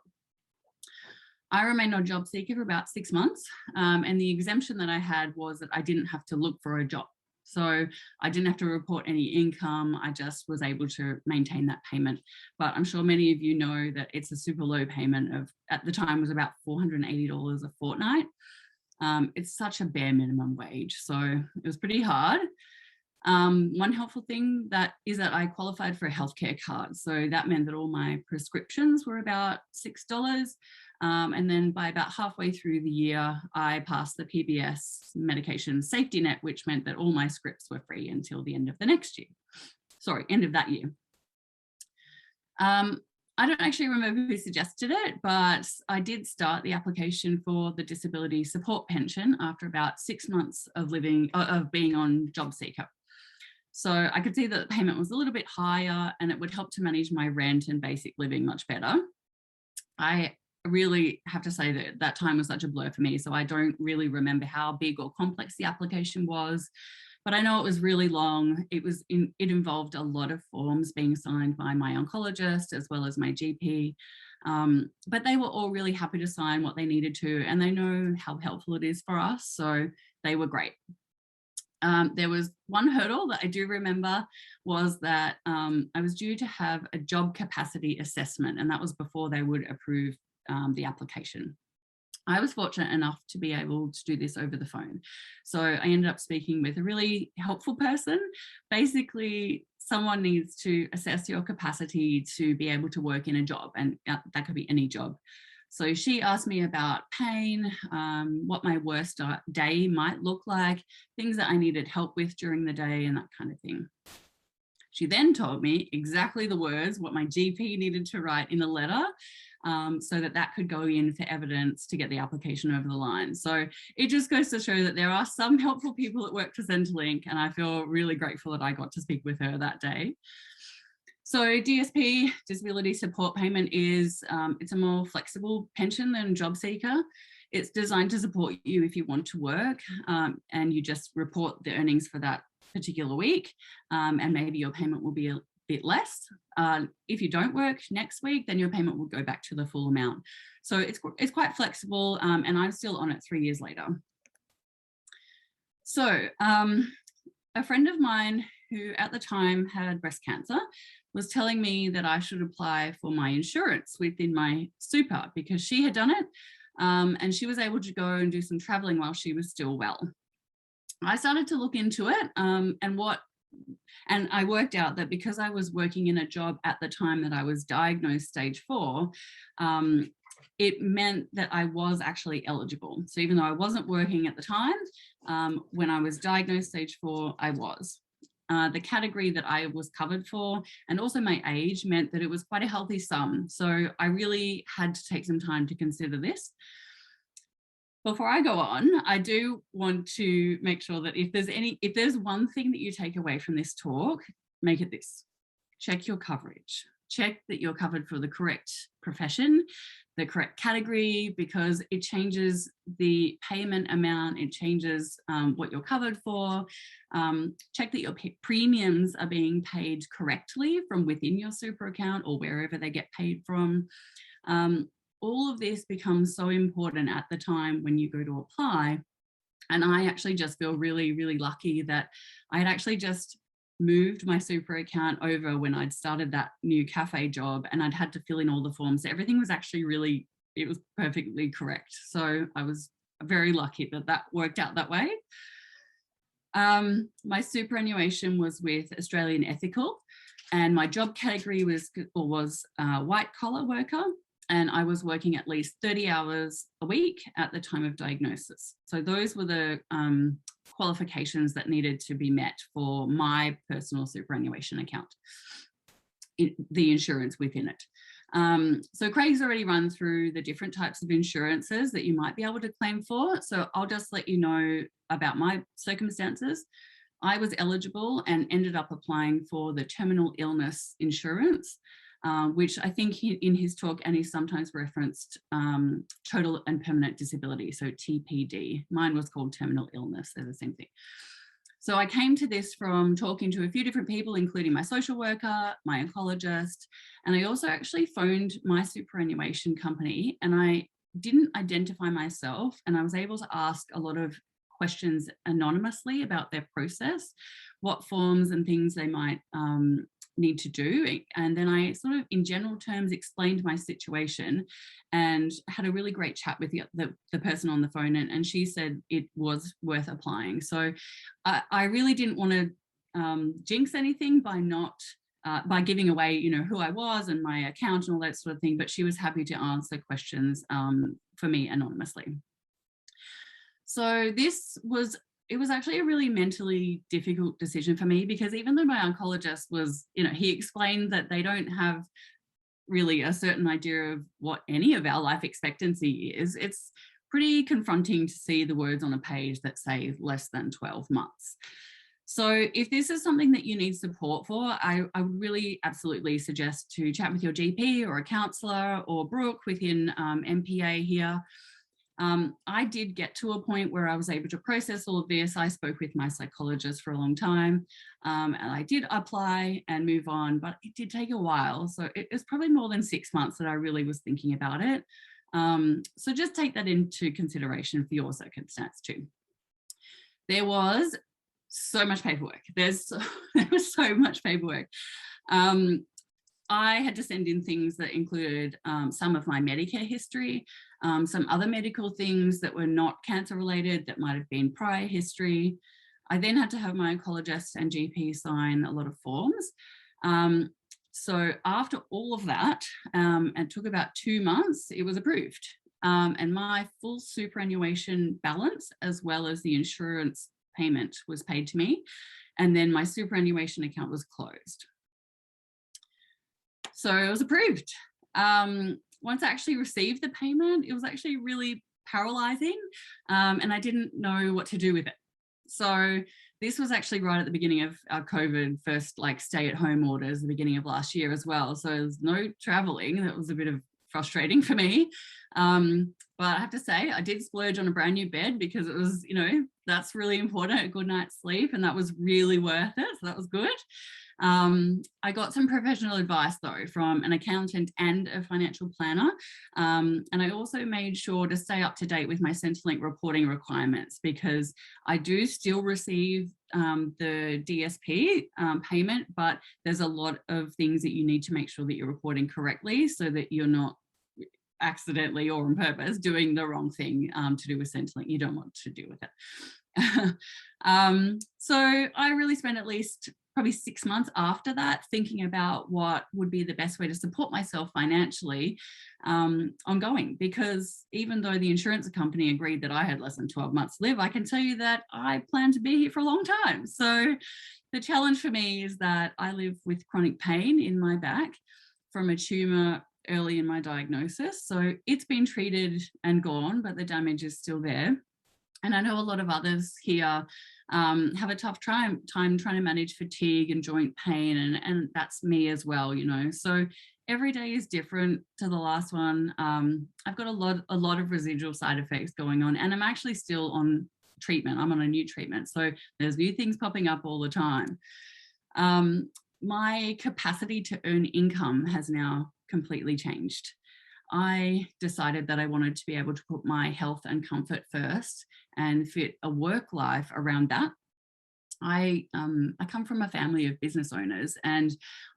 I remained on Job Seeker for about 6 months, and the exemption that I had was that I didn't have to look for a job. So I didn't have to report any income. I just was able to maintain that payment. But I'm sure many of you know that it's a super low payment of, at the time, was about $480 a fortnight. It's such a bare minimum wage. So it was pretty hard. One helpful thing is that I qualified for a healthcare card. So that meant that all my prescriptions were about $6. And then by about halfway through the year, I passed the PBS medication safety net, which meant that all my scripts were free until the end of the next year. Sorry, end of that year. I don't actually remember who suggested it, but I did start the application for the disability support pension after about 6 months of being on Job Seeker. So I could see that the payment was a little bit higher and it would help to manage my rent and basic living much better. I really have to say that that time was such a blur for me, so I don't really remember how big or complex the application was, but I know it was really long. It involved a lot of forms being signed by my oncologist as well as my GP, but they were all really happy to sign what they needed to, and they know how helpful it is for us, so they were great. There was one hurdle that I do remember, was that I was due to have a job capacity assessment, and that was before they would approve the application. I was fortunate enough to be able to do this over the phone. So I ended up speaking with a really helpful person. Basically, someone needs to assess your capacity to be able to work in a job, and that could be any job. So she asked me about pain, what my worst day might look like, things that I needed help with during the day, and that kind of thing. She then told me exactly the words, what my GP needed to write in a letter, so that could go in for evidence to get the application over the line. So it just goes to show that there are some helpful people that work for Centrelink, and I feel really grateful that I got to speak with her that day. So DSP, disability support payment, is it's a more flexible pension than Job Seeker. It's designed to support you if you want to work, and you just report the earnings for that particular week, and maybe your payment will be a bit less. If you don't work next week, then your payment will go back to the full amount. So it's quite flexible, and I'm still on it 3 years later. So a friend of mine who at the time had breast cancer was telling me that I should apply for my insurance within my super, because she had done it, and she was able to go and do some traveling while she was still well. I started to look into it, and I worked out that because I was working in a job at the time that I was diagnosed stage 4, it meant that I was actually eligible. So even though I wasn't working at the time, when I was diagnosed stage 4, I was. The category that I was covered for, and also my age, meant that it was quite a healthy sum. So I really had to take some time to consider this. Before I go on, I do want to make sure that if there's one thing that you take away from this talk, make it this: check your coverage. Check that you're covered for the correct profession, the correct category, because it changes the payment amount, it changes what you're covered for. Check that your premiums are being paid correctly from within your super account or wherever they get paid from. All of this becomes so important at the time when you go to apply, And I actually just feel really, really lucky that I had actually just moved my super account over when I'd started that new cafe job, and I'd had to fill in all the forms. So everything was actually really, it was perfectly correct. So I was very lucky that that worked out that way. My superannuation was with Australian Ethical, and my job category was white collar worker, and I was working at least 30 hours a week at the time of diagnosis. So those were the qualifications that needed to be met for my personal superannuation account, the insurance within it. So Craig's already run through the different types of insurances that you might be able to claim for. So I'll just let you know about my circumstances. I was eligible and ended up applying for the terminal illness insurance, which I think in his talk, and he sometimes referenced total and permanent disability, so TPD. Mine was called terminal illness, they're the same thing. So I came to this from talking to a few different people, including my social worker, my oncologist, and I also actually phoned my superannuation company, and I didn't identify myself, and I was able to ask a lot of questions anonymously about their process, what forms and things they might need to do. And then I sort of, in general terms, explained my situation and had a really great chat with the person on the phone, and she said it was worth applying. So I really didn't want to jinx anything by not by giving away, you know, who I was and my account and all that sort of thing, but she was happy to answer questions for me anonymously. So it was actually a really mentally difficult decision for me, because even though my oncologist was, you know, he explained that they don't have really a certain idea of what any of our life expectancy is, it's pretty confronting to see the words on a page that say less than 12 months. So if this is something that you need support for, I would really absolutely suggest to chat with your GP or a counsellor or Brooke within MPA here. I did get to a point where I was able to process all of this. I spoke with my psychologist for a long time, and I did apply and move on, but it did take a while. So it was probably more than 6 months that I really was thinking about it. So just take that into consideration for your circumstance too. There was so much paperwork. There was so much paperwork. I had to send in things that included some of my Medicare history, some other medical things that were not cancer related that might have been prior history. I then had to have my oncologist and GP sign a lot of forms. So after all of that, it took about 2 months, it was approved. And my full superannuation balance, as well as the insurance payment, was paid to me. And then my superannuation account was closed. So it was approved. Once I actually received the payment, it was actually really paralyzing, and I didn't know what to do with it. So this was actually right at the beginning of our COVID first, like, stay-at-home orders, the beginning of last year as well. So there's no traveling. That was a bit of frustrating for me. But I have to say, I did splurge on a brand new bed, because it was, you know, that's really important, a good night's sleep, and that was really worth it. So that was good. I got some professional advice though from an accountant and a financial planner, and I also made sure to stay up to date with my Centrelink reporting requirements, because I do still receive the DSP payment, but there's a lot of things that you need to make sure that you're reporting correctly, so that you're not accidentally or on purpose doing the wrong thing to do with Centrelink. You don't want to do with it. So I really spent at least probably 6 months after that thinking about what would be the best way to support myself financially ongoing, because even though the insurance company agreed that I had less than 12 months to live, I can tell you that I plan to be here for a long time. So the challenge for me is that I live with chronic pain in my back from a tumor early in my diagnosis. So it's been treated and gone, but the damage is still there. And I know a lot of others here have a tough time trying to manage fatigue and joint pain, and that's me as well, you know. So every day is different to the last one. I've got a lot of residual side effects going on, and I'm actually still on treatment. I'm on a new treatment, so there's new things popping up all the time. My capacity to earn income has now completely changed. I decided that I wanted to be able to put my health and comfort first and fit a work life around that. I come from a family of business owners, and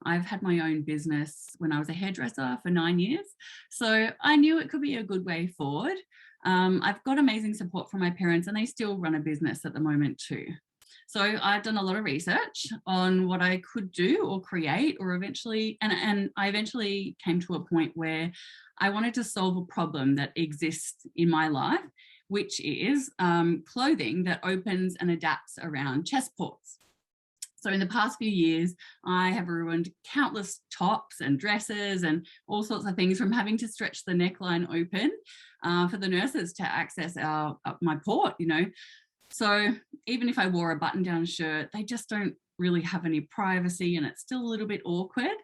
I've had my own business when I was a hairdresser for 9 years. So I knew it could be a good way forward. I've got amazing support from my parents, and they still run a business at the moment too. So I've done a lot of research on what I could do or create, or eventually, and I eventually came to a point where I wanted to solve a problem that exists in my life, which is clothing that opens and adapts around chest ports. So in the past few years, I have ruined countless tops and dresses and all sorts of things from having to stretch the neckline open for the nurses to access my port, you know. So even if I wore a button-down shirt, they just don't really have any privacy, and it's still a little bit awkward.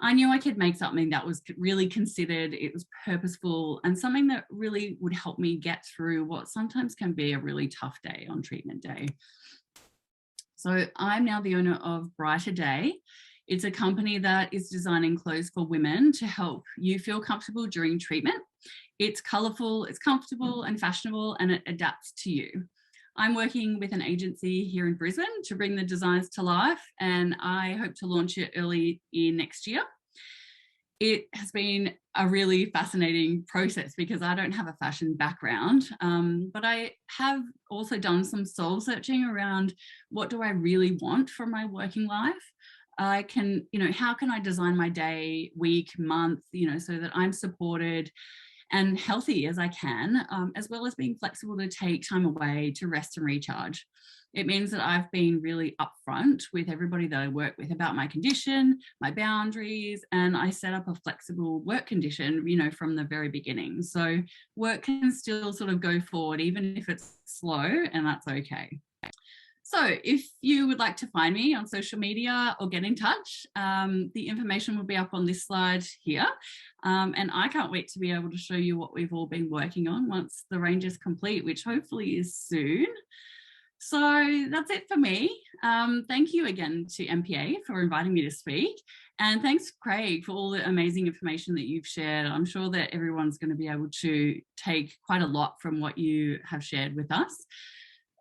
I knew I could make something that was really considered, it was purposeful, and something that really would help me get through what sometimes can be a really tough day on treatment day. So I'm now the owner of Brighter Day. It's a company that is designing clothes for women to help you feel comfortable during treatment. It's colourful, it's comfortable and fashionable, and it adapts to you. I'm working with an agency here in Brisbane to bring the designs to life, and I hope to launch it early in next year. It has been a really fascinating process because I don't have a fashion background, but I have also done some soul searching around what do I really want from my working life. I can, you know, how can I design my day, week, month, you know, so that I'm supported and healthy as I can, as well as being flexible to take time away to rest and recharge. It means that I've been really upfront with everybody that I work with about my condition, my boundaries, and I set up a flexible work condition, you know, from the very beginning. So work can still sort of go forward, even if it's slow, and that's okay. So if you would like to find me on social media or get in touch, the information will be up on this slide here. And I can't wait to be able to show you what we've all been working on once the range is complete, which hopefully is soon. So that's it for me. Thank you again to MPA for inviting me to speak. And thanks, Craig, for all the amazing information that you've shared. I'm sure that everyone's going to be able to take quite a lot from what you have shared with us.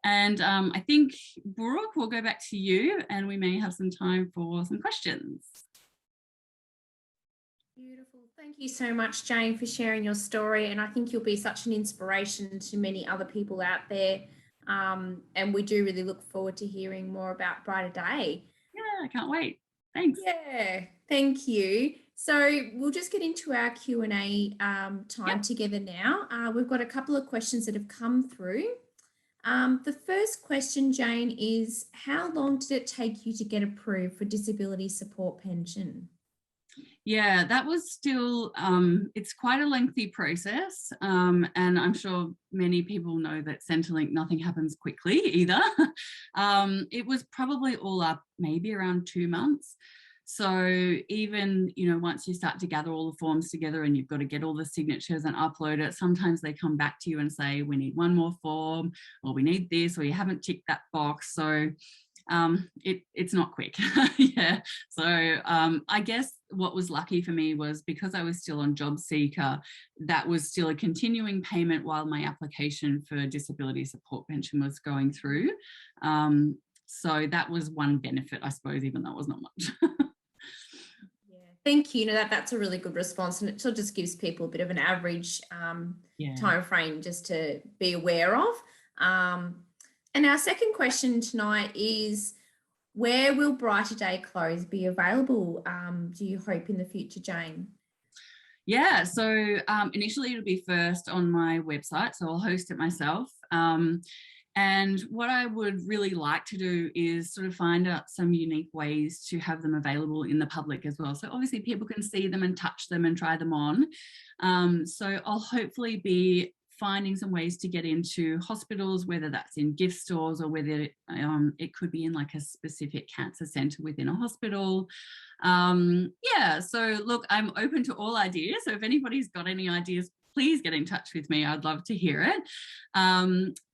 And I think, Brooke, we'll go back to you and we may have some time for some questions. Beautiful. Thank you so much, Jane, for sharing your story. And I think you'll be such an inspiration to many other people out there. And we do really look forward to hearing more about Brighter Day. Yeah, I can't wait. Thanks. Yeah, thank you. So we'll just get into our Q&A time together now. We've got a couple of questions that have come through. The first question, Jane, is how long did it take you to get approved for disability support pension? Yeah, that was still, it's quite a lengthy process. And I'm sure many people know that Centrelink, nothing happens quickly either. It was probably all up maybe around 2 months. So even, you know, once you start to gather all the forms together and you've got to get all the signatures and upload it, sometimes they come back to you and say, we need one more form, or we need this, or you haven't ticked that box. So it's not quick. Yeah. So I guess what was lucky for me was because I was still on Job Seeker, that was still a continuing payment while my application for disability support pension was going through. So that was one benefit, I suppose, even though it was not much. Thank you. That's a really good response, and it sort of just gives people a bit of an average time frame just to be aware of. And our second question tonight is, where will Brighter Day clothes be available, do you hope, in the future, Jane? Yeah, so initially it'll be first on my website, so I'll host it myself. And what I would really like to do is sort of find out some unique ways to have them available in the public as well. So obviously people can see them and touch them and try them on. So I'll hopefully be finding some ways to get into hospitals, whether that's in gift stores or whether it could be in like a specific cancer centre within a hospital. Yeah, so look, I'm open to all ideas. So if anybody's got any ideas, please get in touch with me. I'd love to hear it.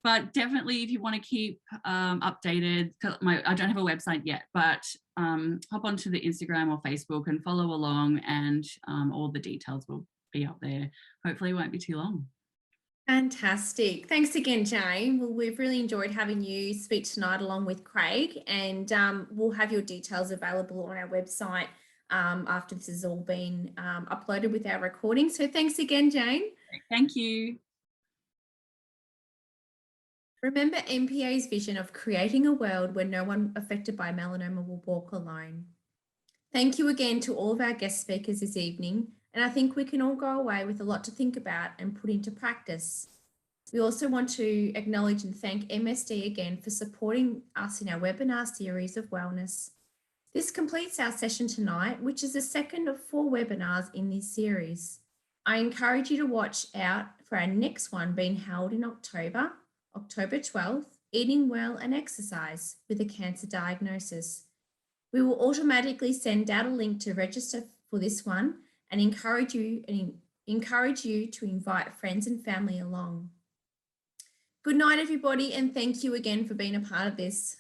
But definitely if you want to keep updated, I don't have a website yet, but hop onto the Instagram or Facebook and follow along, and all the details will be up there. Hopefully it won't be too long. Fantastic. Thanks again, Jane. Well, we've really enjoyed having you speak tonight along with Craig, and we'll have your details available on our website after this has all been uploaded with our recording. So thanks again, Jane. Thank you. Remember MPA's vision of creating a world where no one affected by melanoma will walk alone. Thank you again to all of our guest speakers this evening, and I think we can all go away with a lot to think about and put into practice. We also want to acknowledge and thank MSD again for supporting us in our webinar series of wellness. This completes our session tonight, which is the second of 4 webinars in this series. I encourage you to watch out for our next one being held in October 12th, Eating Well and Exercise with a Cancer Diagnosis. We will automatically send out a link to register for this one and encourage you to invite friends and family along. Good night, everybody, and thank you again for being a part of this.